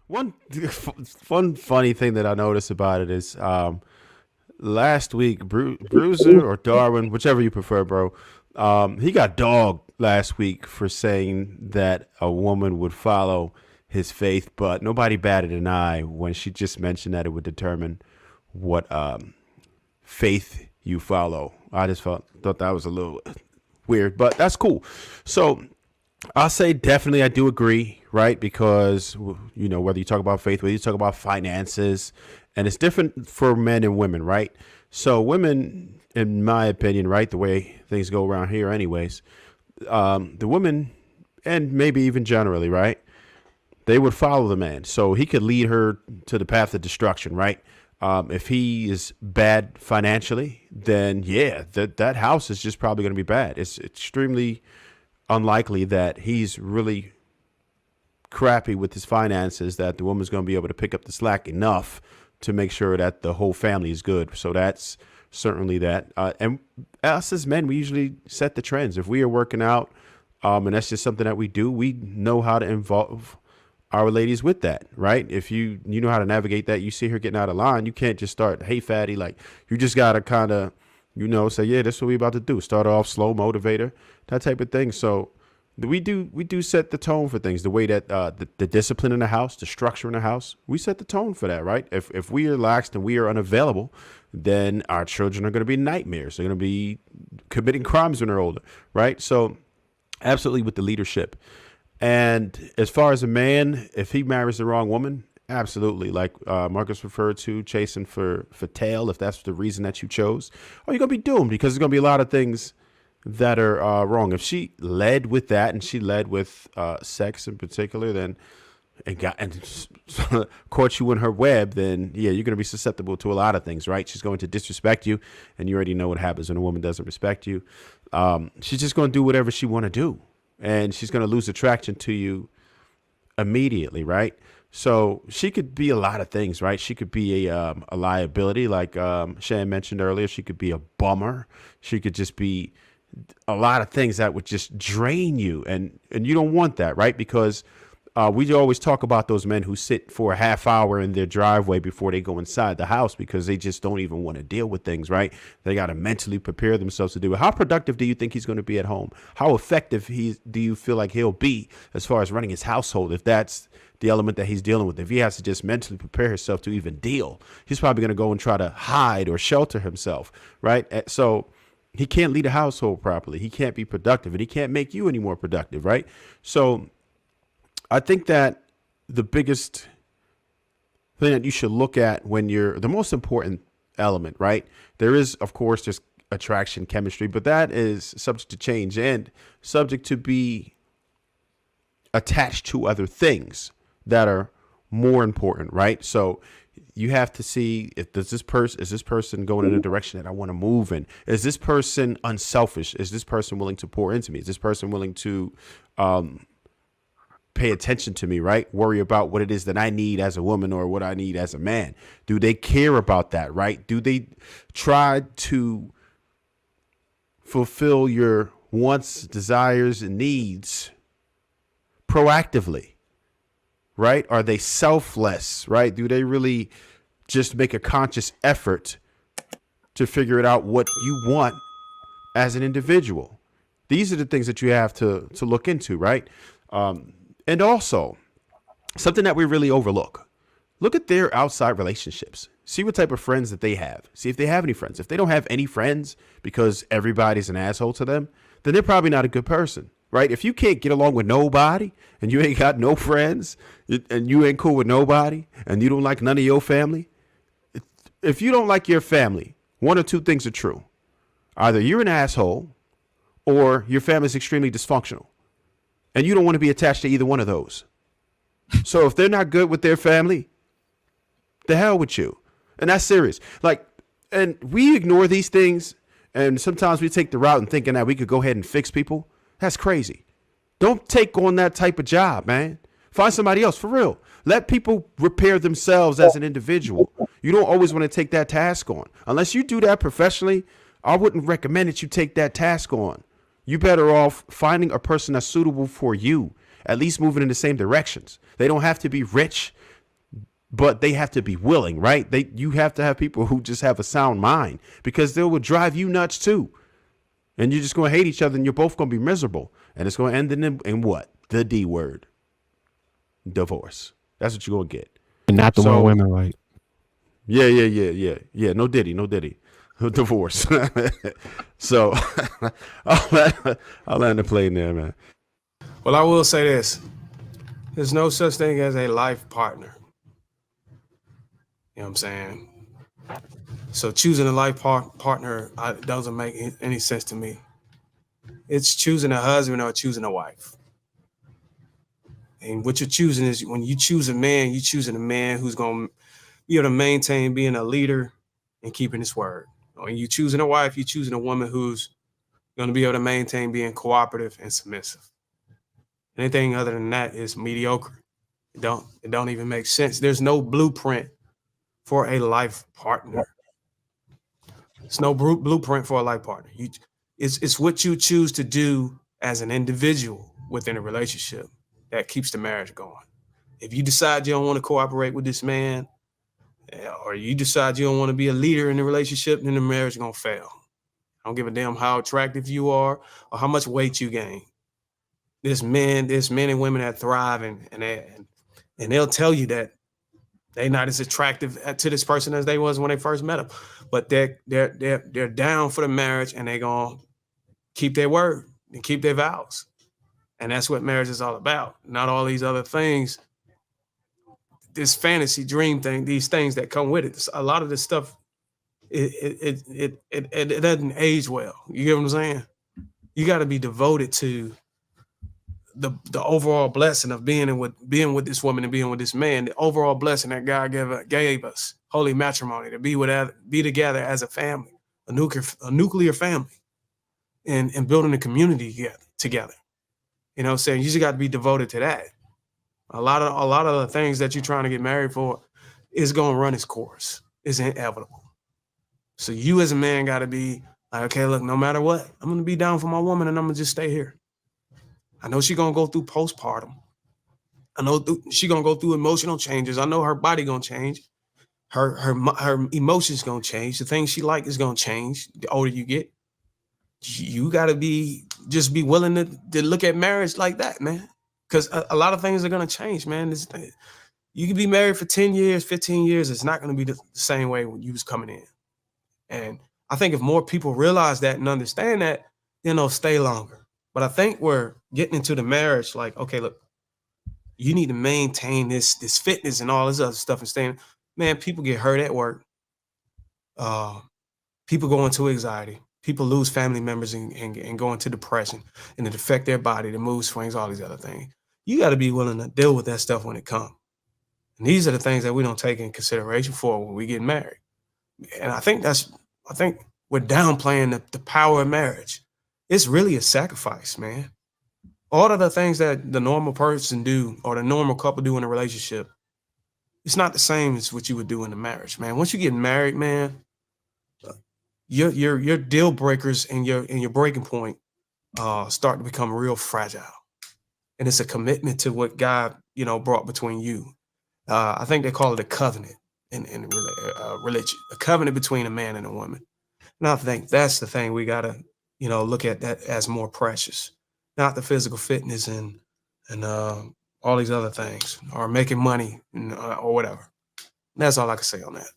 One one funny thing that I noticed about it is last week Bruiser or Darwin, whichever you prefer, bro. He got dogged last week for saying that a woman would follow his faith, but nobody batted an eye when she just mentioned that it would determine what faith you follow. I just thought that was a little weird, but that's cool. So I'll say definitely I do agree, right? Because whether you talk about faith, whether you talk about finances, and it's different for men and women, right? So women, in my opinion, right, the way things go around here, anyways, the women, and maybe even generally, right, they would follow the man, so he could lead her to the path of destruction, right? If he is bad financially, then yeah, that house is just probably going to be bad. It's extremely unlikely that he's really crappy with his finances that the woman's going to be able to pick up the slack enough to make sure that the whole family is good. So that's certainly that. And us as men, we usually set the trends. If we are working out, and that's just something that we do, we know how to involve our ladies with that, right? If you know how to navigate that, you see her getting out of line, you can't just start, hey, fatty, like you just got to kind of, say, yeah, that's what we about to do. Start off slow, motivator, that type of thing. So we do set the tone for things, the way that the discipline in the house, the structure in the house, we set the tone for that, right? If we are laxed and we are unavailable, then our children are going to be nightmares. They're going to be committing crimes when they're older, right? So absolutely with the leadership. And as far as a man, if he marries the wrong woman, absolutely. Like Marcus referred to, chasing for tail, if that's the reason that you chose, you're going to be doomed because there's going to be a lot of things that are wrong. If she led with that and she led with sex in particular, then and caught you in her web, then yeah, you're going to be susceptible to a lot of things, right? She's going to disrespect you, and you already know what happens when a woman doesn't respect you. She's just going to do whatever she want to do, and she's going to lose attraction to you immediately, right? So she could be a lot of things, right? She could be a liability, like Shan mentioned earlier. She could be a bummer. She could just be a lot of things that would just drain you, and you don't want that, right? Because we always talk about those men who sit for a half hour in their driveway before they go inside the house because they just don't even want to deal with things, right? They got to mentally prepare themselves to do it. How productive do you think he's going to be at home? How effective do you feel like he'll be as far as running his household, if that's the element that he's dealing with? If he has to just mentally prepare himself to even deal, he's probably going to go and try to hide or shelter himself, right? So he can't lead a household properly. He can't be productive, and he can't make you any more productive, right? So I think that the biggest thing that you should look at when the most important element, right? There is, of course, just attraction, chemistry, but that is subject to change and subject to be attached to other things that are more important, right? So you have to see if is this person going in a direction that I want to move in? Is this person unselfish? Is this person willing to pour into me? Is this person willing to pay attention to me, right? Worry about what it is that I need as a woman or what I need as a man. Do they care about that, right? Do they try to fulfill your wants, desires, and needs proactively, right? Are they selfless, right? Do they really just make a conscious effort to figure it out what you want as an individual? These are the things that you have to look into, right? And also, something that we really overlook. Look at their outside relationships. See what type of friends that they have. See if they have any friends. If they don't have any friends because everybody's an asshole to them, then they're probably not a good person, right? If you can't get along with nobody and you ain't got no friends and you ain't cool with nobody and you don't like none of your family, if you don't like your family, one or two things are true. Either you're an asshole or your family is extremely dysfunctional. And you don't want to be attached to either one of those. So if they're not good with their family, the hell with you. And that's serious. And we ignore these things. And sometimes we take the route and thinking that we could go ahead and fix people. That's crazy. Don't take on that type of job, man. Find somebody else, for real. Let people repair themselves as an individual. You don't always want to take that task on. Unless you do that professionally, I wouldn't recommend that you take that task on. You better off finding a person that's suitable for you, at least moving in the same directions. They don't have to be rich. but they have to be willing, right? You have to have people who just have a sound mind, because they will drive you nuts too. And you're just going to hate each other, and you're both going to be miserable. And it's going to end in what? The D word. Divorce. That's what you're going to get. And not the one women like. Yeah. No Diddy. Divorce. So I'll land the plane there, man. Well, I will say this. There's no such thing as a life partner. You know what I'm saying? So choosing a life partner doesn't make any sense to me. It's choosing a husband or choosing a wife. And what you're choosing is, when you choose a man, you're choosing a man who's going to be able to maintain being a leader and keeping his word. When you're choosing a wife, you're choosing a woman who's going to be able to maintain being cooperative and submissive. Anything other than that is mediocre. It don't even make sense. There's no blueprint for a life partner. There's no blueprint for a life partner. It's what you choose to do as an individual within a relationship that keeps the marriage going. If you decide you don't want to cooperate with this man, or you decide you don't want to be a leader in the relationship, then the marriage is going to fail. I don't give a damn how attractive you are or how much weight you gain. There's men and women that thrive, and they'll tell you that they're not as attractive to this person as they was when they first met him, but they're down for the marriage, and they're gonna keep their word and keep their vows, and that's what marriage is all about. Not all these other things, this fantasy dream thing, these things that come with it. A lot of this stuff, it doesn't age well. You get what I'm saying? You got to be devoted to the overall blessing of being with this woman and being with this man, the overall blessing that God gave us, holy matrimony, to be together as a family, a nuclear family, and building a community together. You know what I'm saying? You just got to be devoted to that. A lot of the things that you're trying to get married for is going to run its course. It's inevitable. So you as a man got to be like, okay, look, no matter what, I'm going to be down for my woman, and I'm going to just stay here. I know she's going to go through postpartum. I know she's going to go through emotional changes. I know her body going to change. Her emotions going to change. The things she like is going to change the older you get. You got to just be willing to look at marriage like that, man. Because a lot of things are going to change, man. You can be married for 10 years, 15 years. It's not going to be the same way when you was coming in. And I think if more people realize that and understand that, then they'll stay longer. But I think we're getting into the marriage like, okay, look, you need to maintain this fitness and all this other stuff and staying. Man, people get hurt at work. People go into anxiety. People lose family members and go into depression, and it affect their body, the mood swings, all these other things. You got to be willing to deal with that stuff when it comes. And these are the things that we don't take in consideration for when we get married. And I think we're downplaying the power of marriage. It's really a sacrifice, man. All of the things that the normal person do or the normal couple do in a relationship, it's not the same as what you would do in a marriage, man. Once you get married, man, your deal breakers and your breaking point start to become real fragile. And it's a commitment to what God, brought between you. I think they call it a covenant in religion, a covenant between a man and a woman. And I think that's the thing we gotta, look at that as more precious, not the physical fitness and all these other things, or making money or whatever. That's all I can say on that.